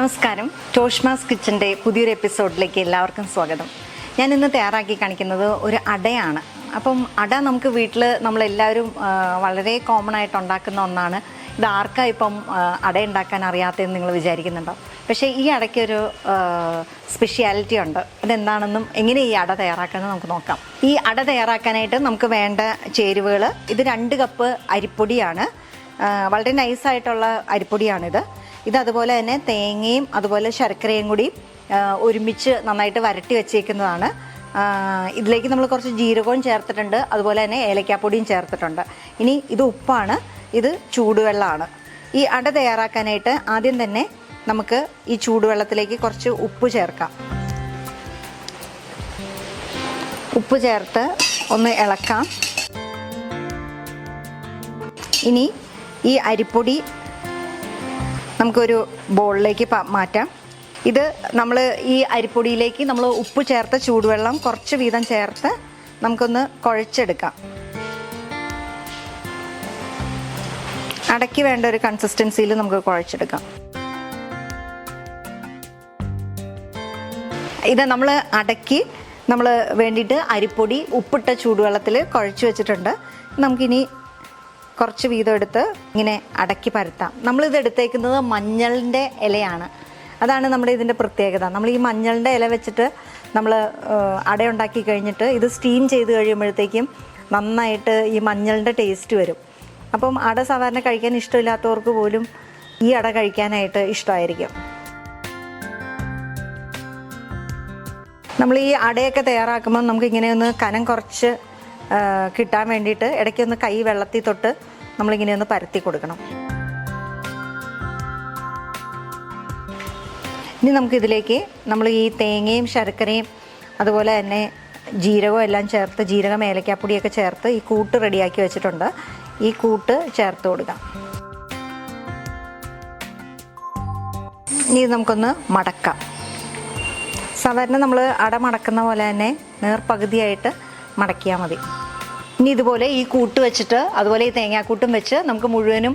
നമസ്കാരം. ടോഷ്മാസ് കിച്ചൻ്റെ പുതിയൊരു എപ്പിസോഡിലേക്ക് എല്ലാവർക്കും സ്വാഗതം. ഞാൻ ഇന്ന് തയ്യാറാക്കി കാണിക്കുന്നത് ഒരു അടയാണ്. അപ്പം അട നമുക്ക് വീട്ടിൽ നമ്മളെല്ലാവരും വളരെ കോമൺ ആയിട്ട് ഉണ്ടാക്കുന്ന ഒന്നാണ്. ഇത് ആർക്കാ ഇപ്പം അട ഉണ്ടാക്കാൻ അറിയാത്തതെന്ന് നിങ്ങൾ വിചാരിക്കുന്നുണ്ടോ? പക്ഷേ ഈ അടയ്ക്കൊരു സ്പെഷ്യാലിറ്റി ഉണ്ട്. അതെന്താണെന്നും എങ്ങനെ ഈ അട തയ്യാറാക്കാമെന്ന് നമുക്ക് നോക്കാം. ഈ അട തയ്യാറാക്കാനായിട്ട് നമുക്ക് വേണ്ട ചേരുവകൾ, ഇത് 2 കപ്പ് അരിപ്പൊടിയാണ്. വളരെ നൈസായിട്ടുള്ള അരിപ്പൊടിയാണിത്. അതുപോലെ തന്നെ തേങ്ങയും അതുപോലെ ശർക്കരയും കൂടി ഒരുമിച്ച് നന്നായിട്ട് വരട്ടി വെച്ചേക്കുന്നതാണ്. ഇതിലേക്ക് നമ്മൾ കുറച്ച് ജീരകവും ചേർത്തിട്ടുണ്ട്, അതുപോലെ തന്നെ ഏലക്കാപ്പൊടിയും ചേർത്തിട്ടുണ്ട്. ഇനി ഇത് ഉപ്പാണ്, ഇത് ചൂടുവെള്ളമാണ്. ഈ അട തയ്യാറാക്കാനായിട്ട് ആദ്യം തന്നെ നമുക്ക് ഈ ചൂടുവെള്ളത്തിലേക്ക് കുറച്ച് ഉപ്പ് ചേർക്കാം. ഉപ്പ് ചേർത്ത് ഒന്ന് ഇളക്കാം. ഇനി ഈ അരിപ്പൊടി നമുക്കൊരു ബോളിലേക്ക് മാറ്റാം. ഇത് നമ്മൾ ഈ അരിപ്പൊടിയിലേക്ക് നമ്മൾ ഉപ്പ് ചേർത്ത് ചൂടുവെള്ളം കുറച്ച് വീതം ചേർത്ത് നമുക്കൊന്ന് കുഴച്ചെടുക്കാം. അടയ്ക്ക് വേണ്ട ഒരു കൺസിസ്റ്റൻസിയിൽ നമുക്ക് കുഴച്ചെടുക്കാം. ഇത് നമ്മൾ അടയ്ക്ക് നമ്മൾ വേണ്ടിയിട്ട് അരിപ്പൊടി ഉപ്പിട്ട ചൂടുവെള്ളത്തിൽ കുഴച്ച് വെച്ചിട്ടുണ്ട്. നമുക്കിനി കുറച്ച് വീതം എടുത്ത് ഇങ്ങനെ അടക്കി പരത്താം. നമ്മളിത് എടുത്തേക്കുന്നത് മഞ്ഞളിൻ്റെ ഇലയാണ്. അതാണ് നമ്മുടെ ഇതിൻ്റെ പ്രത്യേകത. നമ്മൾ ഈ മഞ്ഞളിൻ്റെ ഇല വെച്ചിട്ട് നമ്മൾ അട ഉണ്ടാക്കി കഴിഞ്ഞിട്ട് ഇത് സ്റ്റീം ചെയ്ത് കഴിയുമ്പോഴത്തേക്കും നന്നായിട്ട് ഈ മഞ്ഞളിൻ്റെ ടേസ്റ്റ് വരും. അപ്പം അട സാധാരണ കഴിക്കാൻ ഇഷ്ടമില്ലാത്തവർക്ക് പോലും ഈ അട കഴിക്കാനായിട്ട് ഇഷ്ടമായിരിക്കും. നമ്മൾ ഈ അടയൊക്കെ തയ്യാറാക്കുമ്പോൾ നമുക്കിങ്ങനെ ഒന്ന് കനം കുറച്ച് കിട്ടാൻ വേണ്ടിയിട്ട് ഇടയ്ക്കൊന്ന് കൈ വെള്ളത്തിൽ തൊട്ട് നമ്മളിങ്ങനെ ഒന്ന് പരത്തി കൊടുക്കണം. ഇനി നമുക്കിതിലേക്ക് നമ്മൾ ഈ തേങ്ങയും ശർക്കരയും അതുപോലെ തന്നെ ജീരകവും എല്ലാം ചേർത്ത്, ജീരകം ഏലക്കാപ്പൊടിയൊക്കെ ചേർത്ത് ഈ കൂട്ട് റെഡിയാക്കി വെച്ചിട്ടുണ്ട്. ഈ കൂട്ട് ചേർത്ത് കൊടുക്കാം. ഇനി നമുക്കൊന്ന് മടക്കാം. സാധാരണ നമ്മൾ അട മടക്കുന്ന പോലെ തന്നെ നേർപകുതിയായിട്ട് മടക്കിയാൽ മതി. ഇനി ഇതുപോലെ ഈ കൂട്ട് വെച്ചിട്ട് അതുപോലെ ഈ തേങ്ങാക്കൂട്ടും വെച്ച് നമുക്ക് മുഴുവനും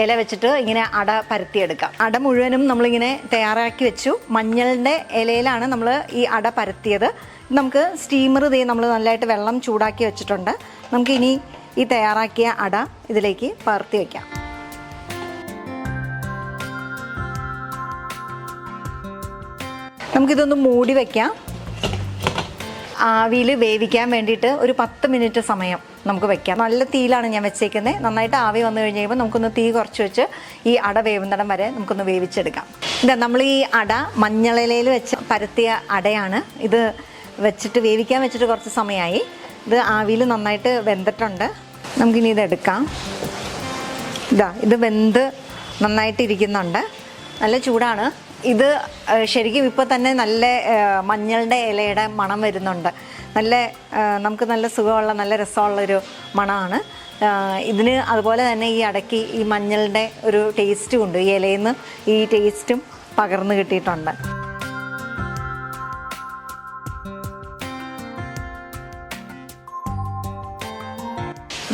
ഇല വെച്ചിട്ട് ഇങ്ങനെ അട പരത്തിയെടുക്കാം. അട മുഴുവനും നമ്മളിങ്ങനെ തയ്യാറാക്കി വെച്ചു. മഞ്ഞളിൻ്റെ ഇലയിലാണ് നമ്മൾ ഈ അട പരത്തിയത്. നമുക്ക് സ്റ്റീമർ നമ്മൾ നല്ലതായിട്ട് വെള്ളം ചൂടാക്കി വെച്ചിട്ടുണ്ട്. നമുക്കിനി ഈ തയ്യാറാക്കിയ അട ഇതിലേക്ക് പകർത്തി വയ്ക്കാം. നമുക്കിതൊന്ന് മൂടി വയ്ക്കാം. ആവിയിൽ വേവിക്കാൻ വേണ്ടിയിട്ട് ഒരു 10 മിനിറ്റ് സമയം നമുക്ക് വെക്കാം. നല്ല തീയിലാണ് ഞാൻ വെച്ചേക്കുന്നത്. നന്നായിട്ട് ആവി വന്നു കഴിഞ്ഞ് കഴിയുമ്പോൾ നമുക്കൊന്ന് തീ കുറച്ച് വെച്ച് ഈ അട വേവുന്നിടം വരെ നമുക്കൊന്ന് വേവിച്ചെടുക്കാം. നമ്മൾ ഈ അട മഞ്ഞളിലയിൽ വെച്ച് പരത്തിയ അടയാണ്. ഇത് വെച്ചിട്ട് വേവിക്കാൻ വെച്ചിട്ട് കുറച്ച് സമയമായി. ഇത് ആവിയിൽ നന്നായിട്ട് വെന്തിട്ടുണ്ട്. നമുക്കിനി ഇതെടുക്കാം. ഇത് വെന്ത് നന്നായിട്ട് ഇരിക്കുന്നുണ്ട്. നല്ല ചൂടാണ്. ഇത് ശരിക്കും ഇപ്പോൾ തന്നെ നല്ല മഞ്ഞളുടെ ഇലയുടെ മണം വരുന്നുണ്ട്. നമുക്ക് നല്ല സുഖമുള്ള നല്ല രസമുള്ളൊരു മണമാണ് ഇതിന്. അതുപോലെ തന്നെ ഈ അടയ്ക്ക് ഈ മഞ്ഞളുടെ ഒരു ടേസ്റ്റും ഉണ്ട്. ഈ ഇലയിൽ നിന്ന് ഈ ടേസ്റ്റും പകർന്നു കിട്ടിയിട്ടുണ്ട്.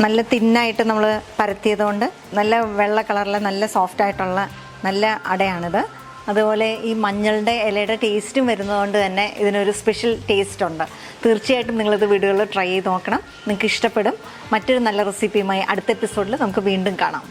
നല്ല തിന്നായിട്ട് നമ്മൾ പരത്തിയത് കൊണ്ട് നല്ല വെള്ള കളറിലെ നല്ല സോഫ്റ്റായിട്ടുള്ള നല്ല അടയാണിത്. അതുപോലെ ഈ മഞ്ഞളുടെ ഇലയുടെ ടേസ്റ്റും വരുന്നതുകൊണ്ട് തന്നെ ഇതിനൊരു സ്പെഷ്യൽ ടേസ്റ്റ് ഉണ്ട്. തീർച്ചയായിട്ടും നിങ്ങളിത് വീടുകളിൽ ട്രൈ ചെയ്ത് നോക്കണം. നിങ്ങൾക്ക് ഇഷ്ടപ്പെടും. മറ്റൊരു നല്ല റെസിപ്പിയുമായി അടുത്ത എപ്പിസോഡിൽ നമുക്ക് വീണ്ടും കാണാം.